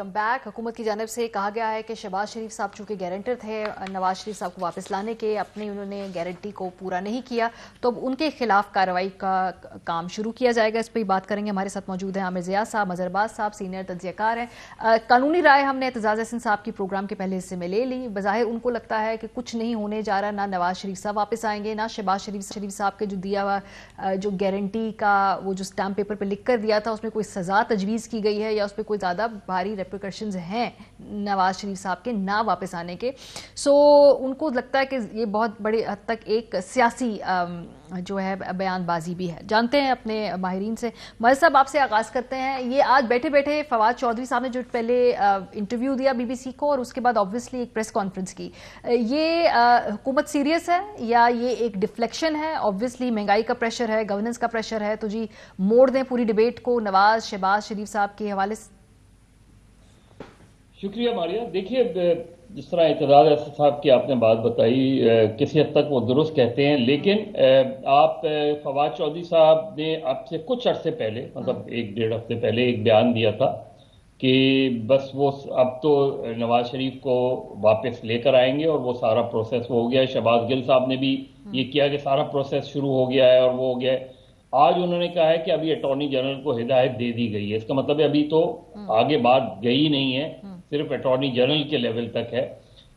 Come back حکومت کی جانب سے کہا گیا ہے کہ شہباز شریف صاحب چونکہ گارنٹر تھے نواز شریف صاحب کو واپس لانے کے، اپنی انہوں نے گارنٹی کو پورا نہیں کیا تو اب ان کے خلاف کارروائی کا کام شروع کیا جائے گا۔ اس پہ بات کریں گے، ہمارے ساتھ موجود ہیں عامر ضیاء صاحب، مظہر باز صاحب، سینئر تجزیہ کار ہیں۔ قانونی رائے ہم نے اعتزاز احسن صاحب کی پروگرام کے پہلے حصے میں لے لی، بظاہر ان کو لگتا ہے کہ کچھ نہیں ہونے جا رہا، نہ نواز شریف صاحب واپس آئیں گے، نہ شہباز شریف صاحب کے جو دیا ہوا جو گارنٹی کا وہ جو اسٹامپ پیپر پہ لکھ کر دیا تھا اس میں کوئی سزا تجویز کی گئی ہے یا اس پہ کوئی زیادہ بھاری ریپریکشنز ہیں نواز شریف صاحب کے نہ واپس آنے کے۔ ان کو لگتا ہے کہ یہ بہت بڑی حد تک ایک سیاسی جو ہے بیان بازی بھی ہے۔ جانتے ہیں اپنے ماہرین سے، مظہر صاحب آپ سے آغاز کرتے ہیں۔ یہ آج بیٹھے بیٹھے فواد چودھری صاحب نے جو پہلے انٹرویو دیا بی بی سی کو اور اس کے بعد آبویسلی ایک پریس کانفرنس کی، یہ حکومت سیریس ہے یا یہ ایک ڈیفلیکشن ہے؟ آبویسلی مہنگائی کا پریشر ہے، گورننس کا پریشر ہے، تو جی موڑ دیں پوری ڈیبیٹ کو نواز شہباز شریف صاحب کے حوالے سے۔ شکریہ ماریہ۔ دیکھیے، جس طرح اعتزاز احسن صاحب کی آپ نے بات بتائی کسی حد تک وہ درست کہتے ہیں، لیکن آپ فواد چودھری صاحب نے آپ سے کچھ عرصے پہلے مطلب 1-1.5 ہفتے پہلے ایک بیان دیا تھا کہ بس وہ اب تو نواز شریف کو واپس لے کر آئیں گے اور وہ سارا پروسیس ہو گیا ہے۔ شہباز گل صاحب نے بھی یہ کیا کہ سارا پروسیس شروع ہو گیا ہے اور وہ ہو گیا ہے۔ آج انہوں نے کہا ہے کہ ابھی اٹارنی جنرل کو ہدایت دے دی گئی ہے، اس کا مطلب ہے ابھی تو آگے بات گئی نہیں ہے، صرف اٹارنی جنرل کے لیول تک ہے۔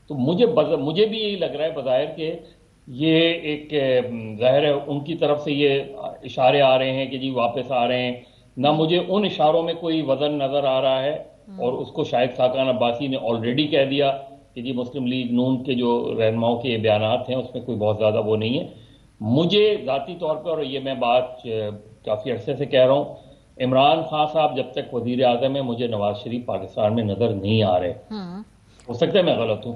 تو مجھے بھی یہی لگ رہا ہے بظاہر کہ یہ ایک ظاہر ہے ان کی طرف سے یہ اشارے آ رہے ہیں کہ جی واپس آ رہے ہیں، نہ مجھے ان اشاروں میں کوئی وزن نظر آ رہا ہے، اور اس کو شاید خاقان عباسی نے آلریڈی کہہ دیا کہ جی مسلم لیگ نون کے جو رہنماؤں کے بیانات ہیں اس میں کوئی بہت زیادہ وہ نہیں ہے۔ مجھے ذاتی طور پر، اور یہ میں بات کافی عرصے سے کہہ رہا ہوں، عمران خان صاحب جب تک وزیر اعظم ہے مجھے نواز شریف پاکستان میں نظر نہیں آ رہے۔ ہو سکتا ہے میں غلط ہوں،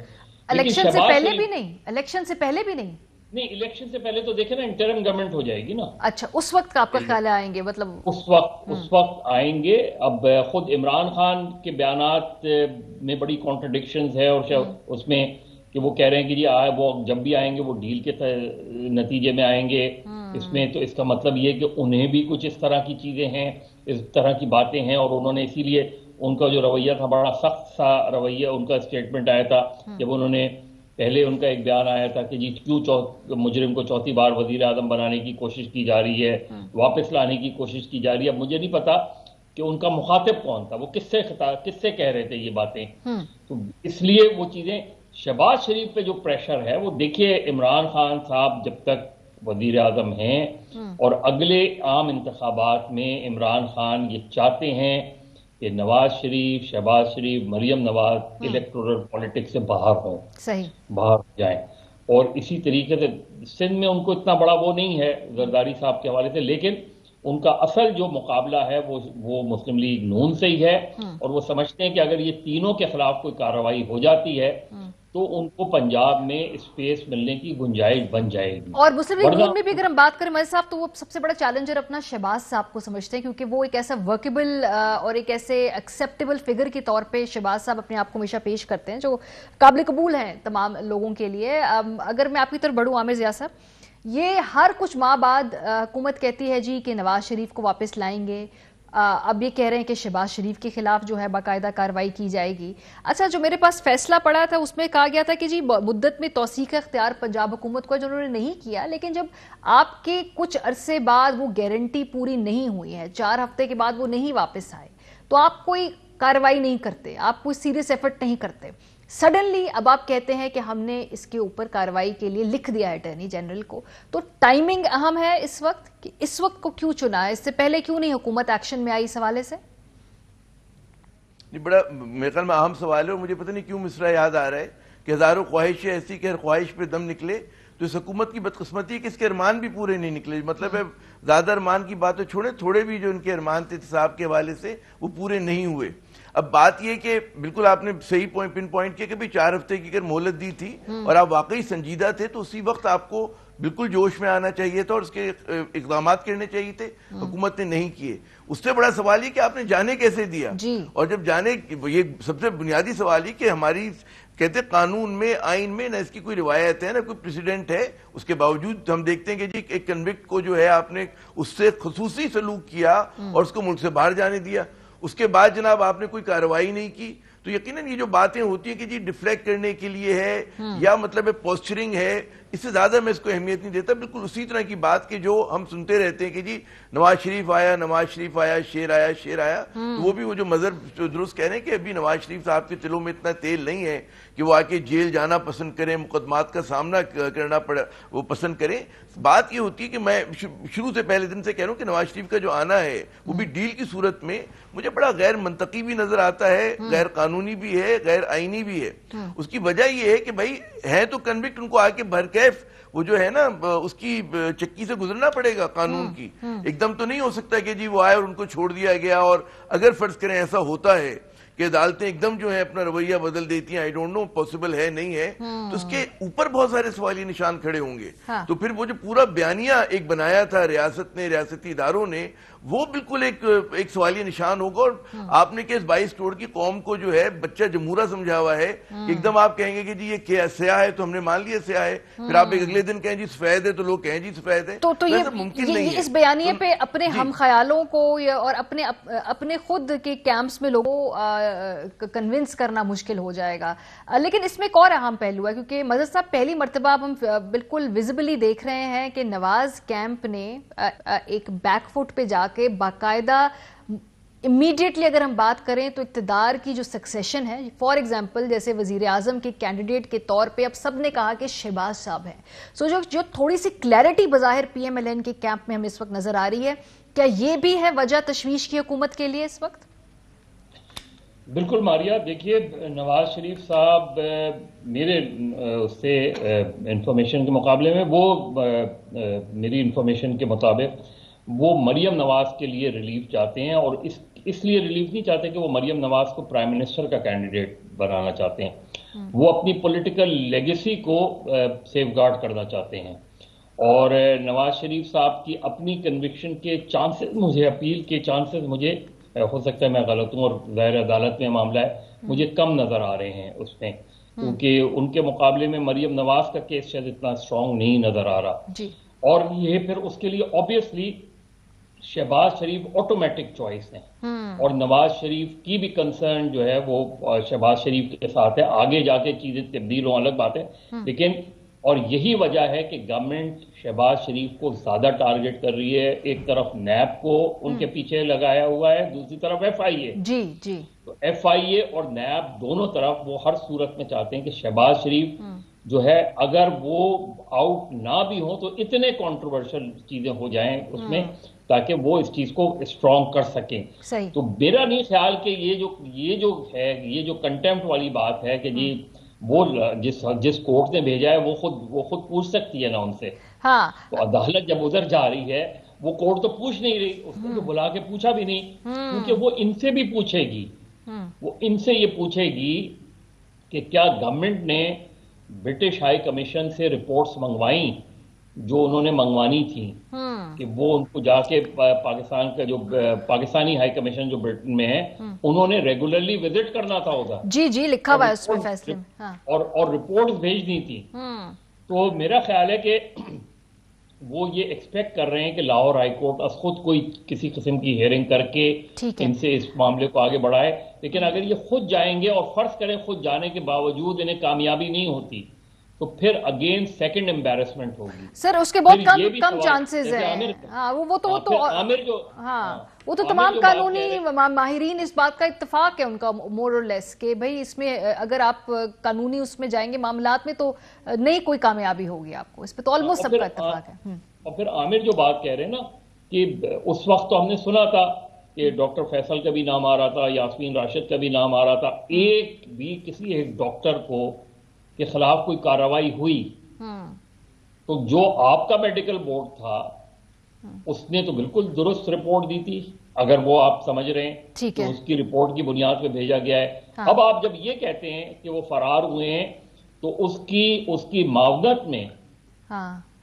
الیکشن سے پہلے بھی نہیں، الیکشن سے پہلے بھی نہیں، نہیں الیکشن سے پہلے تو دیکھیں نا انٹرم گورنمنٹ ہو جائے گی نا۔ اچھا اس وقت کا آپ کا خیال آئیں گے؟ مطلب اس وقت آئیں گے۔ اب خود عمران خان کے بیانات میں بڑی کانٹرڈکشنز ہے، اور اس میں کہ وہ کہہ رہے ہیں کہ جی وہ جب بھی آئیں گے وہ ڈیل کے نتیجے میں آئیں گے، اس میں تو اس کا مطلب یہ کہ انہیں بھی کچھ اس طرح کی چیزیں ہیں، اس طرح کی باتیں ہیں، اور انہوں نے اسی لیے ان کا جو رویہ تھا بڑا سخت سا رویہ، ان کا اسٹیٹمنٹ آیا تھا جب انہوں نے پہلے ان کا ایک بیان آیا تھا کہ جی کیوں مجرم کو چوتھی بار وزیر اعظم بنانے کی کوشش کی جا رہی ہے، واپس لانے کی کوشش کی جا رہی ہے۔ اب مجھے نہیں پتا کہ ان کا مخاطب کون تھا، وہ کس سے کہہ رہے تھے یہ باتیں، تو اس لیے وہ چیزیں شہباز شریف پہ جو پریشر ہے وہ دیکھیے عمران خان صاحب جب تک وزیر اعظم ہیں اور اگلے عام انتخابات میں عمران خان یہ چاہتے ہیں کہ نواز شریف، شہباز شریف، مریم نواز الیکٹورل پالیٹکس سے باہر ہوں، باہر جائیں، اور اسی طریقے سے سندھ میں ان کو اتنا بڑا وہ نہیں ہے زرداری صاحب کے حوالے سے، لیکن ان کا اصل جو مقابلہ ہے وہ مسلم لیگ نون سے ہی ہے، اور وہ سمجھتے ہیں کہ اگر یہ تینوں کے خلاف کوئی کارروائی ہو جاتی ہے تو ان کو پنجاب میں اسپیس ملنے کی گنجائش بن جائے گی۔ اور مسلم لیگ نون میں بھی اگر ہم بات کریں مظہر صاحب تو وہ سب سے بڑا چیلنجر اپنا شہباز صاحب کو سمجھتے ہیں، کیونکہ وہ ایک ایسا ورکیبل اور ایک ایسے ایکسیپٹیبل فگر کے طور پہ شہباز صاحب اپنے آپ کو ہمیشہ پیش کرتے ہیں جو قابل قبول ہیں تمام لوگوں کے لیے۔ اگر میں آپ کی طرف بڑھوں عامر ضیاء صاحب، یہ ہر کچھ ماہ بعد حکومت کہتی ہے جی کہ نواز شریف کو واپس لائیں گے، اب یہ کہہ رہے ہیں کہ شہباز شریف کے خلاف جو ہے باقاعدہ کارروائی کی جائے گی۔ اچھا، جو میرے پاس فیصلہ پڑا تھا اس میں کہا گیا تھا کہ جی مدت میں توسیع کا اختیار پنجاب حکومت کو ہے، جو انہوں نے نہیں کیا، لیکن جب آپ کے کچھ عرصے بعد وہ گارنٹی پوری نہیں ہوئی ہے، 4 ہفتے کے بعد وہ نہیں واپس آئے، تو آپ کوئی کارروائی نہیں کرتے، آپ کوئی سیریس ایفرٹ نہیں کرتے۔ سڈنلی اب آپ کہتے ہیں کہ ہم نے اس کے اوپر کارروائی کے لیے لکھ دیا ہے اٹارنی جنرل کو، تو ٹائمنگ اہم ہے اس وقت کہ اس وقت کو کیوں چنا ہے؟ اس سے پہلے کیوں نہیں حکومت ایکشن میں آئی اس حوالے سے؟ یہ بڑا میرے خیال میں اہم سوال ہے، اور مجھے پتہ نہیں کیوں مصرع یاد آ رہا ہے کہ ہزاروں خواہشیں ایسی کہ ہر خواہش پہ دم نکلے، تو اس حکومت کی بدقسمتی ہے کہ اس کے ارمان بھی پورے نہیں نکلے۔ مطلب ہے زیادہ ارمان کی باتیں چھوڑیں، تھوڑے بھی جو ان کے ارمان تھے احتساب کے حوالے سے وہ پورے نہیں ہوئے۔ اب بات یہ کہ بالکل آپ نے صحیح پن پوائنٹ کیا کہ بھی 4 ہفتے کی اگر مہلت دی تھی اور آپ واقعی سنجیدہ تھے تو اسی وقت آپ کو بالکل جوش میں آنا چاہیے تھا اور اس کے اقدامات کرنے چاہیے تھے، حکومت نے نہیں کیے۔ اس سے بڑا سوال یہ کہ آپ نے جانے کیسے دیا، اور جب جانے، یہ سب سے بنیادی سوال یہ کہ ہماری کہتے قانون میں، آئین میں نہ اس کی کوئی روایت ہے نہ کوئی پریسیڈنٹ ہے، اس کے باوجود ہم دیکھتے ہیں کہ جی ایک کنوکٹ کو جو ہے آپ نے اس سے خصوصی سلوک کیا اور اس کو ملک سے باہر جانے دیا۔ اس کے بعد جناب آپ نے کوئی کارروائی نہیں کی، تو یقیناً یہ جو باتیں ہوتی ہیں کہ جی ڈیفلیکٹ کرنے کے لیے ہے یا مطلب پوسچرنگ ہے، اس سے زیادہ میں اس کو اہمیت نہیں دیتا. بالکل اسی طرح کی بات کہ جو ہم سنتے رہتے ہیں کہ جی نواز شریف آیا، شیر آیا، تو وہ بھی وہ جو مظہر درست کہہ رہے ہیں کہ ابھی نواز شریف صاحب کے دلوں میں اتنا تیل نہیں ہے کہ وہ آ کے جیل جانا پسند کریں، مقدمات کا سامنا کرنا پڑے وہ پسند کریں. بات یہ ہوتی ہے کہ میں شروع سے پہلے دن سے کہہ رہا ہوں کہ نواز شریف کا جو آنا ہے وہ بھی ڈیل کی صورت میں مجھے بڑا غیر منطقی بھی نظر آتا ہے، غیر قانونی بھی ہے، غیر آئینی بھی ہے. اس کی وجہ یہ ہے کہ بھائی ہے تو کنوکٹ، ان کو آ کے بھرکیف وہ جو ہے نا اس کی چکی سے گزرنا پڑے گا قانون کی. ایک دم تو نہیں ہو سکتا کہ جی وہ آئے اور ان کو چھوڑ دیا گیا. اور اگر فرض کریں ایسا ہوتا ہے کہ عدالتیں ایک دم جو ہے اپنا رویہ بدل دیتی ہیں، آئی ڈونٹ نو پاسبل ہے نہیں ہے، تو اس کے اوپر بہت سارے سوالی نشان کھڑے ہوں گے. تو پھر وہ جو پورا بیانیہ ایک بنایا تھا ریاست نے، ریاستی اداروں نے، وہ بالکل ایک سوالی نشان ہوگا. اور آپ نے کہ اس 22 کروڑ کی قوم کو جو ہے بچہ جمہورہ سمجھا ہوا ہے، ایک دم آپ کہیں گے کہ جی یہ کیا سیاہ ہے تو ہم نے مان لیا سیاہ ہے، پھر آپ ایک اگلے دن کہیں جی سفید ہے تو لوگ کہیں جی سفید ہے. تو یہ ممکن نہیں ہے. اس بیانیے پہ اپنے ہم خیالوں کو اور اپنے خود کے کیمپس میں لوگوں کو کنونس کرنا مشکل ہو جائے گا. لیکن اس میں ایک اور اہم پہلو ہے، کیونکہ مظہر صاحب پہلی مرتبہ ہم بالکل ویزیبلی دیکھ رہے ہیں کہ نواز کیمپ نے ایک بیک فٹ پہ جا کے باقاعدہ امیڈیٹلی اگر ہم بات کریں تو اقتدار کی جو سکسیشن ہے، فار ایگزامپل جیسے وزیر اعظم کے کینڈیڈیٹ کے طور پہ اب سب نے کہا کہ شہباز صاحب ہیں. سو جو تھوڑی سی کلیئرٹی بظاہر پی ایم ایل این کے کیمپ میں ہمیں اس وقت نظر آ رہی ہے، کیا یہ بھی ہے وجہ تشویش کی حکومت کے لیے اس وقت؟ بالکل ماریا، دیکھیے نواز شریف صاحب میرے اس سے انفارمیشن کے مقابلے میں میری انفارمیشن کے مطابق وہ مریم نواز کے لیے ریلیف چاہتے ہیں، اور اس لیے ریلیف نہیں چاہتے کہ وہ مریم نواز کو پرائم منسٹر کا کینڈیڈیٹ بنانا چاہتے ہیں. وہ اپنی پولیٹیکل لیگیسی کو سیف گارڈ کرنا چاہتے ہیں. اور نواز شریف صاحب کی اپنی کنوکشن کے چانسز، مجھے اپیل کے چانسز، مجھے ہو سکتا ہے میں غلط ہوں اور ظاہر عدالت میں معاملہ ہے، مجھے کم نظر آ رہے ہیں اس میں، کیونکہ ان کے مقابلے میں مریم نواز کا کیس شاید اتنا اسٹرانگ نہیں نظر آ رہا. اور یہ پھر اس کے لیے آبویسلی شہباز شریف آٹومیٹک چوائس ہیں، اور نواز شریف کی بھی کنسرن جو ہے وہ شہباز شریف کے ساتھ ہے. آگے جا کے چیزیں تبدیل ہوں الگ بات ہے، لیکن اور یہی وجہ ہے کہ گورنمنٹ شہباز شریف کو زیادہ ٹارگٹ کر رہی ہے. ایک طرف نیب کو ان کے پیچھے لگایا ہوا ہے، دوسری طرف ایف آئی اے. تو ایف آئی اے اور نیب دونوں طرف وہ ہر صورت میں چاہتے ہیں کہ شہباز شریف جو ہے اگر وہ آؤٹ نہ بھی ہوں تو اتنے کنٹروورشل چیزیں ہو جائیں اس میں تاکہ وہ اس چیز کو اسٹرانگ کر سکیں. تو میرا نہیں خیال کہ یہ جو کنٹیمپٹ والی بات ہے کہ جی وہ جس کورٹ نے بھیجا ہے وہ خود پوچھ سکتی ہے نا ان سے. تو عدالت جب ادھر جا رہی ہے وہ کورٹ تو پوچھ نہیں رہی، اس نے تو بلا کے پوچھا بھی نہیں، کیونکہ وہ ان سے بھی پوچھے گی. وہ ان سے یہ پوچھے گی کہ کیا گورنمنٹ نے برٹش ہائی کمیشن سے رپورٹس منگوائیں جو انہوں نے منگوانی تھی، کہ وہ ان کو جا کے پاکستان کا جو پاکستانی ہائی کمیشن جو برٹن میں ہے انہوں نے ریگولرلی وزٹ کرنا تھا ادھر. جی لکھا ہوا ہے اس میں فیصلے میں، اور رپورٹس بھیجنی تھی. تو میرا خیال ہے کہ وہ یہ ایکسپیکٹ کر رہے ہیں کہ لاہور ہائی کورٹ از خود کوئی کسی قسم کی ہیئرنگ کر کے ان سے اس معاملے کو آگے بڑھائے. لیکن اگر یہ خود جائیں گے اور فرض کریں خود جانے کے باوجود انہیں کامیابی نہیں ہوتی تو پھر اگین سیکنڈ امبیرسمنٹ ہوگی. سر اس کے بہت کم چانسز ہیں. وہ تو تمام قانونی ماہرین اس بات کا اتفاق ہے ان کا مور اور لیس کہ بھئی اس میں اگر آپ قانونی اس میں جائیں گے معاملات میں تو نہیں کوئی کامیابی ہوگی آپ کو. اس پہ تو آلموسٹ سب کا اتفاق ہے. اور پھر عامر جو بات کہہ رہے ہیں نا کہ اس وقت تو ہم نے سنا تھا کہ ڈاکٹر فیصل کا بھی نام آ رہا تھا، یاسمین راشد کا بھی نام آ رہا تھا، ایک بھی کسی ایک ڈاکٹر کو کے خلاف کوئی کارروائی ہوئی تو جو آپ کا میڈیکل بورڈ تھا اس نے تو بالکل درست رپورٹ دی تھی، اگر وہ آپ سمجھ رہے ہیں تو اس کی رپورٹ کی بنیاد پہ بھیجا گیا ہے. اب آپ جب یہ کہتے ہیں کہ وہ فرار ہوئے ہیں تو اس کی معاونت میں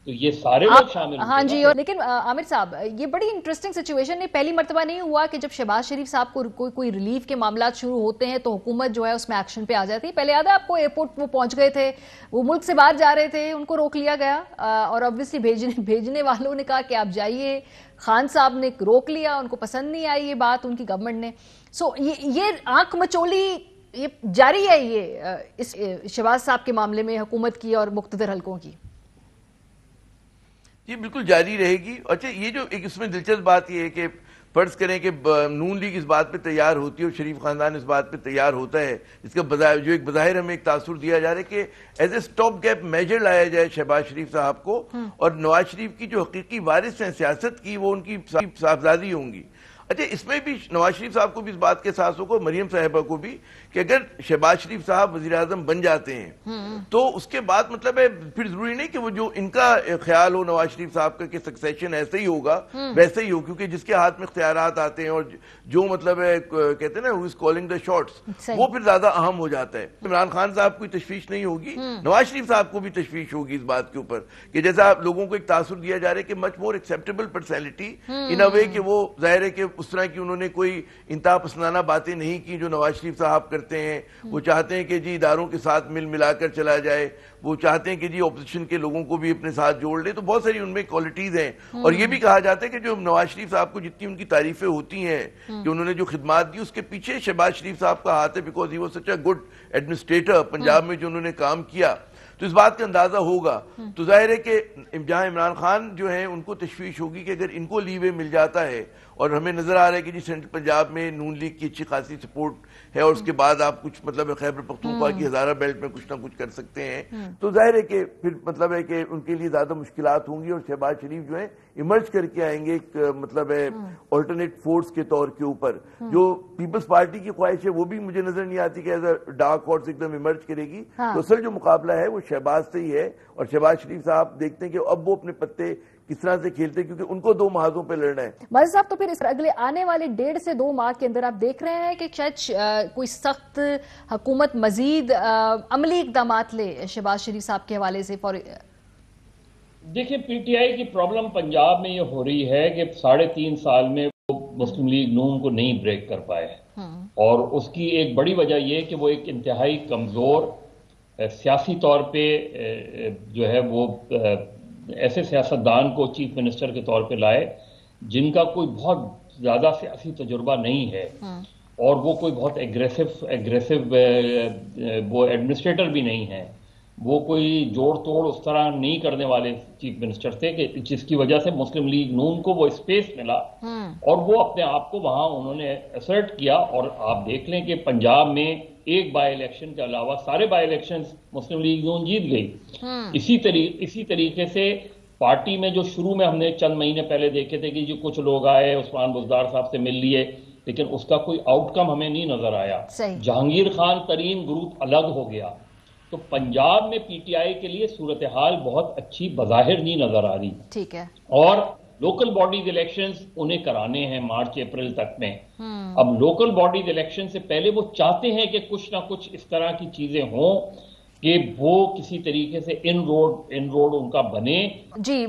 تو یہ سارے لوگ شامل ہاں جی. اور لیکن عامر صاحب یہ بڑی انٹرسٹنگ سچویشن ہے, پہلی مرتبہ نہیں ہوا کہ جب شہباز شریف صاحب کو کوئی ریلیف کے معاملات شروع ہوتے ہیں تو حکومت جو ہے اس میں ایکشن پہ آ جاتی ہے. پہلے یاد ہے آپ کو ایئرپورٹ وہ پہنچ گئے تھے, وہ ملک سے باہر جا رہے تھے, ان کو روک لیا گیا اور obviously بھیجنے والوں نے کہا کہ آپ جائیے, خان صاحب نے روک لیا, ان کو پسند نہیں آئی یہ بات ان کی گورنمنٹ نے. سو یہ آنکھ مچولی یہ جاری ہے یہ اس شہباز صاحب کے معاملے میں حکومت کی اور مقتدر حلقوں کی. یہ بالکل جاری رہے گی. اچھا یہ جو ایک اس میں دلچسپ بات یہ ہے کہ فرض کریں کہ نون لیگ اس بات پہ تیار ہوتی ہے اور شریف خاندان اس بات پہ تیار ہوتا ہے, اس کا جو ایک بظاہر ہمیں ایک تاثر دیا جا رہا ہے کہ as a stop gap major لایا جائے شہباز شریف صاحب کو, اور نواز شریف کی جو حقیقی وارث ہیں سیاست کی وہ ان کی صاحبزادی ہوں گی. اچھا اس میں بھی نواز شریف صاحب کو بھی اس بات کے احساس ہوگا, مریم صاحبہ کو بھی, کہ اگر شہباز شریف صاحب وزیر اعظم بن جاتے ہیں تو اس کے بعد مطلب ہے پھر ضروری نہیں کہ وہ جو ان کا خیال ہو نواز شریف صاحب کا کہ سکسیشن ایسے ہی ہوگا ویسے ہی ہو, کیونکہ جس کے ہاتھ میں اختیارات آتے ہیں اور جو مطلب ہے کہتے ہیں نا who is calling the shots, وہ پھر زیادہ اہم ہو جاتا ہے. عمران خان صاحب کوئی تشویش نہیں ہوگی, نواز شریف صاحب کو بھی تشویش ہوگی اس بات کے اوپر کہ جیسا آپ لوگوں کو ایک تاثر دیا جا رہا ہے کہ مچ مور ایکسیپٹیبل پرسنالٹی ان اے وے, کہ وہ ظاہر ہے کہ اس طرح کی انہوں نے کوئی انتہا پسندانہ باتیں نہیں کی جو نواز شریف صاحب کرتے ہیں. وہ چاہتے ہیں کہ جی اداروں کے ساتھ مل ملا کر چلا جائے, وہ چاہتے ہیں کہ جی اپوزیشن کے لوگوں کو بھی اپنے ساتھ جوڑ لے, تو بہت ساری ان میں کوالٹیز ہیں. اور یہ بھی کہا جاتا ہے کہ جو نواز شریف صاحب کو جتنی ان کی تعریفیں ہوتی ہیں کہ انہوں نے جو خدمات دی اس کے پیچھے شہباز شریف صاحب کا ہاتھ ہے, because he was such a good administrator. Punjab میں جو انہوں نے کام کیا تو اس بات کا اندازہ ہوگا. تو ظاہر ہے کہ جہاں عمران خان جو ہیں ان کو تشویش ہوگی کہ اگر ان کو لیوے مل جاتا ہے, اور ہمیں نظر آ رہا ہے کہ جی سینٹرل پنجاب میں نون لیگ کی اچھی خاصی سپورٹ ہے, اور اس کے بعد آپ کچھ مطلب خیبر پختونخوا کی ہزارہ بیلٹ میں کچھ نہ کچھ کر سکتے ہیں, تو ظاہر ہے کہ پھر مطلب ہے کہ ان کے لیے زیادہ مشکلات ہوں گی, اور شہباز شریف جو ہیں ایمرج کر کے آئیں گے ایک مطلب ہے آلٹرنیٹ فورس کے طور کے اوپر. جو پیپلز پارٹی کی خواہش ہے وہ بھی مجھے نظر نہیں آتی کہ ایز اے ڈارک ہارس ایک دم ایمرج کرے گی. تو اصل جو مقابلہ ہے وہ شہباز سے ہی ہے, اور شہباز شریف صاحب دیکھتے ہیں کہ اب وہ اپنے پتے کس طرح سے کھیلتے ہیں, کیونکہ ان کو 2 محاذوں پہ لڑنا ہے. ماجد صاحب تو پھر اس اگلے آنے والے 1.5 سے 2 ماہ کے اندر آپ دیکھ رہے ہیں کہ شاید کوئی سخت حکومت مزید عملی اقدامات لے شہباز شریف صاحب کے حوالے سے. دیکھیں پی ٹی آئی کی پرابلم پنجاب میں یہ ہو رہی ہے کہ 3.5 سال میں وہ مسلم لیگ نون کو نہیں بریک کر پائے, اور اس کی ایک بڑی وجہ یہ کہ وہ ایک انتہائی کمزور سیاسی طور پہ جو ہے وہ ایسے سیاستدان کو چیف منسٹر کے طور پہ لائے جن کا کوئی بہت زیادہ سیاسی تجربہ نہیں ہے, اور وہ کوئی بہت ایگریسو وہ ایڈمنسٹریٹر بھی نہیں ہے, وہ کوئی جوڑ توڑ اس طرح نہیں کرنے والے چیف منسٹر تھے, کہ جس کی وجہ سے مسلم لیگ نون کو وہ اسپیس ملا اور وہ اپنے آپ کو وہاں انہوں نے اسرٹ کیا. اور آپ دیکھ لیں کہ پنجاب میں ایک بائی الیکشن کے علاوہ سارے بائی الیکشن مسلم لیگ نون جیت گئی. اسی طریقے سے پارٹی میں جو شروع میں ہم نے چند مہینے پہلے دیکھے تھے کہ جو کچھ لوگ آئے عثمان بزدار صاحب سے مل لیے, لیکن اس کا کوئی آؤٹ کم ہمیں نہیں نظر آیا. جہانگیر خان ترین گروپ الگ ہو گیا. تو پنجاب میں پی ٹی آئی کے لیے صورتحال بہت اچھی بظاہر نہیں نظر آ رہی. ٹھیک ہے. اور لوکل باڈیز الیکشنز انہیں کرانے ہیں مارچ اپریل تک میں. اب لوکل باڈیز الیکشن سے پہلے وہ چاہتے ہیں کہ کچھ نہ کچھ اس طرح کی چیزیں ہوں کہ وہ کسی طریقے سے ان روڈ ان کا بنے. جی